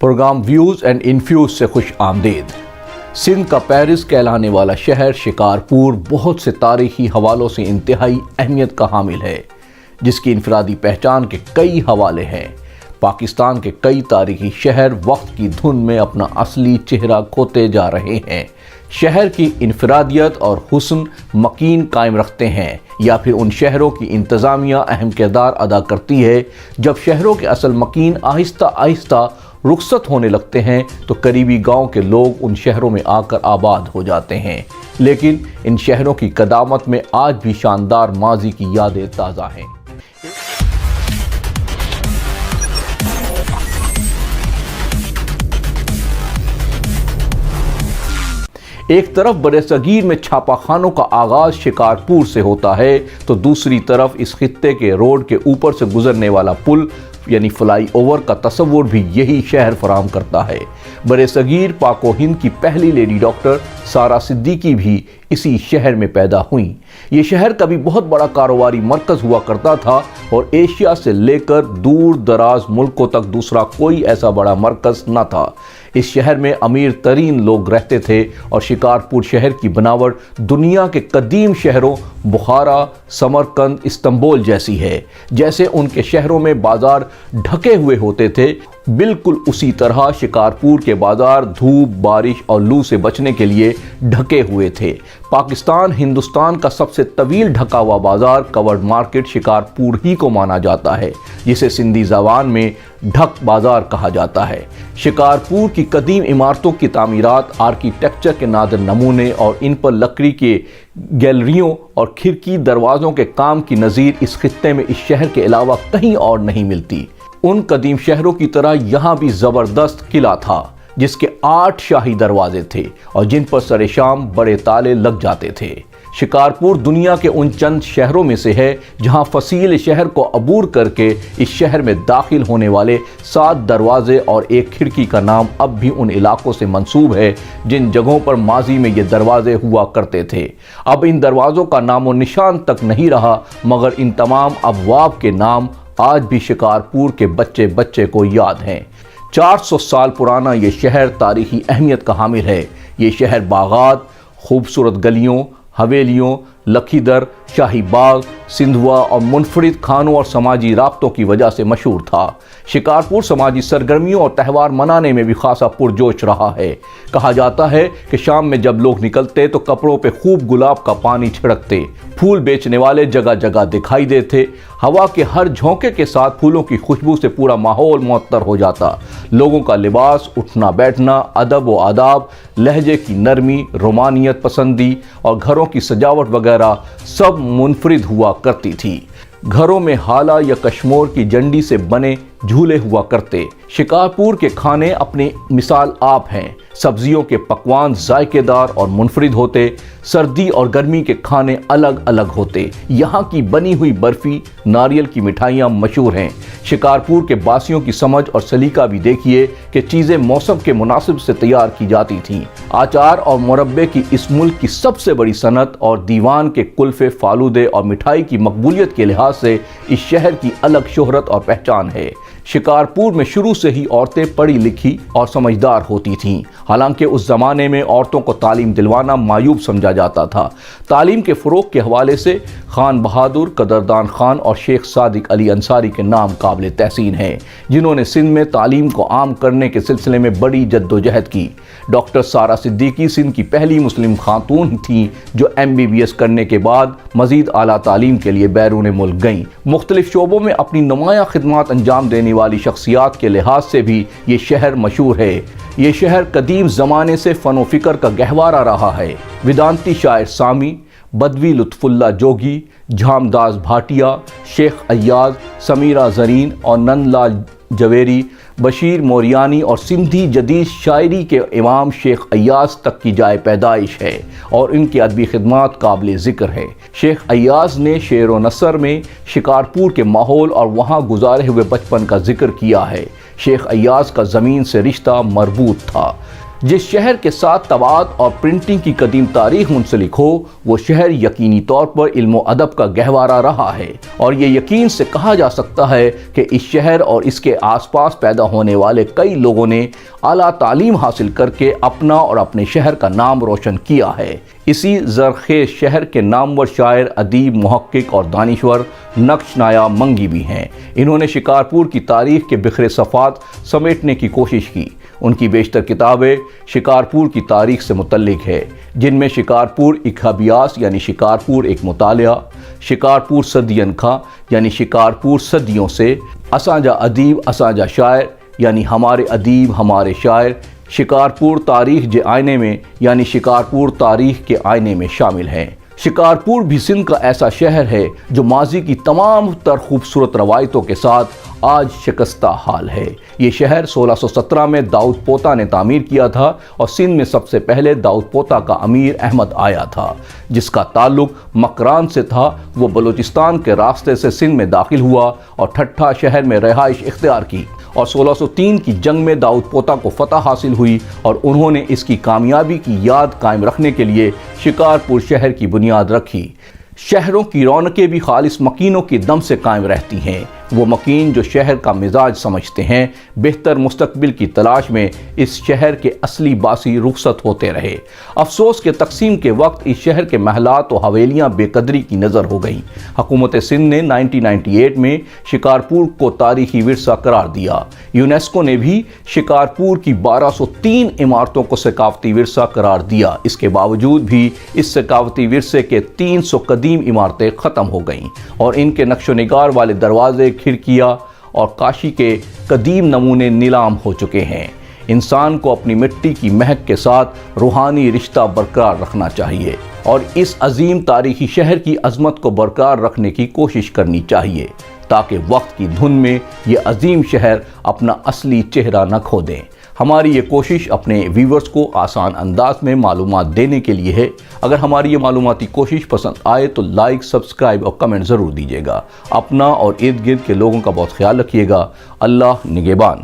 Programme views and infuse سے خوش آمدید۔ سندھ کا پیرس کہلانے والا شہر شکارپور بہت سے تاریخی حوالوں سے انتہائی اہمیت کا حامل ہے، جس کی انفرادی پہچان کے کئی حوالے ہیں۔ پاکستان کے کئی تاریخی شہر وقت کی دھن میں اپنا اصلی چہرہ کھوتے جا رہے ہیں۔ شہر کی انفرادیت اور حسن مکین قائم رکھتے ہیں یا پھر ان شہروں کی انتظامیہ اہم کردار ادا کرتی ہے۔ جب شہروں کے اصل مکین آہستہ آہستہ رخصت ہونے لگتے ہیں تو قریبی گاؤں کے لوگ ان شہروں میں آ کر آباد ہو جاتے ہیں، لیکن ان شہروں کی قدامت میں آج بھی شاندار ماضی کی یادیں تازہ ہیں۔ ایک طرف برصغیر میں چھاپا خانوں کا آغاز شکارپور سے ہوتا ہے تو دوسری طرف اس خطے کے روڈ کے اوپر سے گزرنے والا پل یعنی فلائی اوور کا تصور بھی یہی شہر فراہم کرتا ہے۔ برصغیر پاک و ہند کی پہلی لیڈی ڈاکٹر سارا صدیقی بھی اسی شہر میں پیدا ہوئیں۔ یہ شہر کبھی بہت بڑا کاروباری مرکز ہوا کرتا تھا اور ایشیا سے لے کر دور دراز ملکوں تک دوسرا کوئی ایسا بڑا مرکز نہ تھا۔ اس شہر میں امیر ترین لوگ رہتے تھے اور شکارپور شہر کی بناوٹ دنیا کے قدیم شہروں بخارا، سمرقند، استنبول جیسی ہے۔ جیسے ان کے شہروں میں بازار ڈھکے ہوئے ہوتے تھے، بالکل اسی طرح شکارپور کے بازار دھوپ، بارش اور لو سے بچنے کے لیے ڈھکے ہوئے تھے۔ پاکستان ہندوستان کا سب سے طویل ڈھکا ہوا بازار کورڈ مارکیٹ شکارپور ہی کو مانا جاتا ہے، جسے سندھی زبان میں ڈھک بازار کہا جاتا ہے۔ شکارپور کی قدیم عمارتوں کی تعمیرات، آرکیٹیکچر کے نادر نمونے اور ان پر لکڑی کے گیلریوں اور کھڑکی دروازوں کے کام کی نظیر اس خطے میں اس شہر کے علاوہ کہیں اور نہیں ملتی۔ ان قدیم شہروں کی طرح یہاں بھی زبردست قلعہ تھا، جس کے 8 شاہی دروازے تھے اور جن پر سر شام بڑے تالے لگ جاتے تھے۔ شکارپور دنیا کے ان چند شہروں میں سے ہے جہاں فصیل شہر کو عبور کر کے اس شہر میں داخل ہونے والے 7 دروازے اور ایک کھڑکی کا نام اب بھی ان علاقوں سے منسوب ہے جن جگہوں پر ماضی میں یہ دروازے ہوا کرتے تھے۔ اب ان دروازوں کا نام و نشان تک نہیں رہا، مگر ان تمام ابواب کے نام آج بھی شکارپور کے بچے بچے کو یاد ہیں۔ 400 سال پرانا یہ شہر تاریخی اہمیت کا حامل ہے۔ یہ شہر باغات، خوبصورت گلیوں، حویلیوں، لکھی در، شاہی باغ، سندھوا اور منفرد کھانوں اور سماجی رابطوں کی وجہ سے مشہور تھا۔ شکارپور سماجی سرگرمیوں اور تہوار منانے میں بھی خاصا پرجوش رہا ہے۔ کہا جاتا ہے کہ شام میں جب لوگ نکلتے تو کپڑوں پہ خوب گلاب کا پانی چھڑکتے، پھول بیچنے والے جگہ جگہ دکھائی دیتے، ہوا کے ہر جھونکے کے ساتھ پھولوں کی خوشبو سے پورا ماحول معطر ہو جاتا۔ لوگوں کا لباس، اٹھنا بیٹھنا، ادب و آداب، لہجے کی نرمی، رومانیت پسندی اور گھروں کی سجاوٹ وغیرہ سب منفرد ہوا کرتی تھی۔ گھروں میں ہالہ یا کشمور کی جنڈی سے بنے جھولے ہوا کرتے۔ شکارپور کے کھانے اپنی مثال آپ ہیں۔ سبزیوں کے پکوان ذائقے دار اور منفرد ہوتے، سردی اور گرمی کے کھانے الگ الگ ہوتے۔ یہاں کی بنی ہوئی برفی، ناریل کی مٹھائیاں مشہور ہیں۔ شکارپور کے باسیوں کی سمجھ اور سلیقہ بھی دیکھیے کہ چیزیں موسم کے مناسب سے تیار کی جاتی تھیں۔ آچار اور مربے کی اس ملک کی سب سے بڑی صنعت اور دیوان کے کلفے، فالودے اور مٹھائی کی مقبولیت کے لحاظ سے اس شہر کی الگ شہرت اور پہچان ہے۔ شکارپور میں شروع سے ہی عورتیں پڑھی لکھی اور سمجھدار ہوتی تھیں، حالانکہ اس زمانے میں عورتوں کو تعلیم دلوانا معیوب سمجھا جاتا تھا۔ تعلیم کے فروغ کے حوالے سے خان بہادر، قدردان خان اور شیخ صادق علی انصاری کے نام قابل تحسین ہیں، جنہوں نے سندھ میں تعلیم کو عام کرنے کے سلسلے میں بڑی جدوجہد کی۔ ڈاکٹر سارا صدیقی سندھ کی پہلی مسلم خاتون تھیں جو MBBS کرنے کے بعد مزید اعلیٰ تعلیم کے لیے بیرون ملک گئیں۔ مختلف شعبوں میں اپنی نمایاں خدمات انجام دینے والی شخصیات کے لحاظ سے بھی یہ شہر مشہور ہے۔ یہ شہر قدیم زمانے سے فن و فکر کا گہوارہ رہا ہے۔ ویدانتی شاعر سامی، بدوی لطف اللہ جوگی، جھامداس بھاٹیا، شیخ ایاز، سمیرہ زرین اور نند لال جویری، بشیر موریانی اور سندھی جدید شاعری کے امام شیخ ایاز تک کی جائے پیدائش ہے اور ان کی ادبی خدمات قابل ذکر ہے۔ شیخ ایاز نے شعر و نثر میں شکارپور کے ماحول اور وہاں گزارے ہوئے بچپن کا ذکر کیا ہے۔ شیخ ایاز کا زمین سے رشتہ مربوط تھا۔ جس شہر کے ساتھ طباعت اور پرنٹنگ کی قدیم تاریخ منسلک ہو وہ شہر یقینی طور پر علم و ادب کا گہوارہ رہا ہے، اور یہ یقین سے کہا جا سکتا ہے کہ اس شہر اور اس کے آس پاس پیدا ہونے والے کئی لوگوں نے اعلیٰ تعلیم حاصل کر کے اپنا اور اپنے شہر کا نام روشن کیا ہے۔ اسی زرخیز شہر کے نامور شاعر، ادیب، محقق اور دانشور نقش نایا منگی بھی ہیں۔ انہوں نے شکارپور کی تاریخ کے بکھرے صفحات سمیٹنے کی کوشش کی۔ ان کی بیشتر کتابیں شکارپور کی تاریخ سے متعلق ہے، جن میں شکارپور ایک ابیاس یعنی شکارپور ایک مطالعہ، شکارپور صدین کھا یعنی شکارپور صدیوں سے، اسانجا ادیب اسانجا شاعر یعنی ہمارے ادیب ہمارے شاعر، شکارپور تاریخ جے آئینے میں یعنی شکارپور تاریخ کے آئینے میں شامل ہیں۔ شکارپور بھی سندھ کا ایسا شہر ہے جو ماضی کی تمام تر خوبصورت روایتوں کے ساتھ آج شکستہ حال ہے۔ یہ شہر 1617 میں داؤد پوتا نے تعمیر کیا تھا، اور سندھ میں سب سے پہلے داؤد پوتا کا امیر احمد آیا تھا، جس کا تعلق مکران سے تھا۔ وہ بلوچستان کے راستے سے سندھ میں داخل ہوا اور ٹھٹھا شہر میں رہائش اختیار کی، اور 1603 کی جنگ میں داؤد پوتا کو فتح حاصل ہوئی، اور انہوں نے اس کی کامیابی کی یاد قائم رکھنے کے لیے شکارپور شہر کی بنیاد رکھی۔ شہروں کی رونقیں بھی خالص مکینوں کی دم سے قائم رہتی ہیں۔ وہ مکین جو شہر کا مزاج سمجھتے ہیں، بہتر مستقبل کی تلاش میں اس شہر کے اصلی باسی رخصت ہوتے رہے۔ افسوس کہ تقسیم کے وقت اس شہر کے محلات و حویلیاں بے قدری کی نظر ہو گئیں۔ حکومت سندھ نے 1998 میں شکارپور کو تاریخی ورثہ قرار دیا۔ یونیسکو نے بھی شکارپور کی 1203 عمارتوں کو ثقافتی ورثہ قرار دیا۔ اس کے باوجود بھی اس ثقافتی ورثے کے 300 قدیم عمارتیں ختم ہو گئیں، اور ان کے نقش و نگار والے دروازے، کھڑکیاں اور کاشی کے قدیم نمونے نیلام ہو چکے ہیں۔ انسان کو اپنی مٹی کی مہک کے ساتھ روحانی رشتہ برقرار رکھنا چاہیے، اور اس عظیم تاریخی شہر کی عظمت کو برقرار رکھنے کی کوشش کرنی چاہیے، تاکہ وقت کی دھن میں یہ عظیم شہر اپنا اصلی چہرہ نہ کھو دیں۔ ہماری یہ کوشش اپنے ویورز کو آسان انداز میں معلومات دینے کے لیے ہے۔ اگر ہماری یہ معلوماتی کوشش پسند آئے تو لائک، سبسکرائب اور کمنٹ ضرور دیجیے گا۔ اپنا اور ارد گرد کے لوگوں کا بہت خیال رکھیے گا۔ اللہ نگہبان۔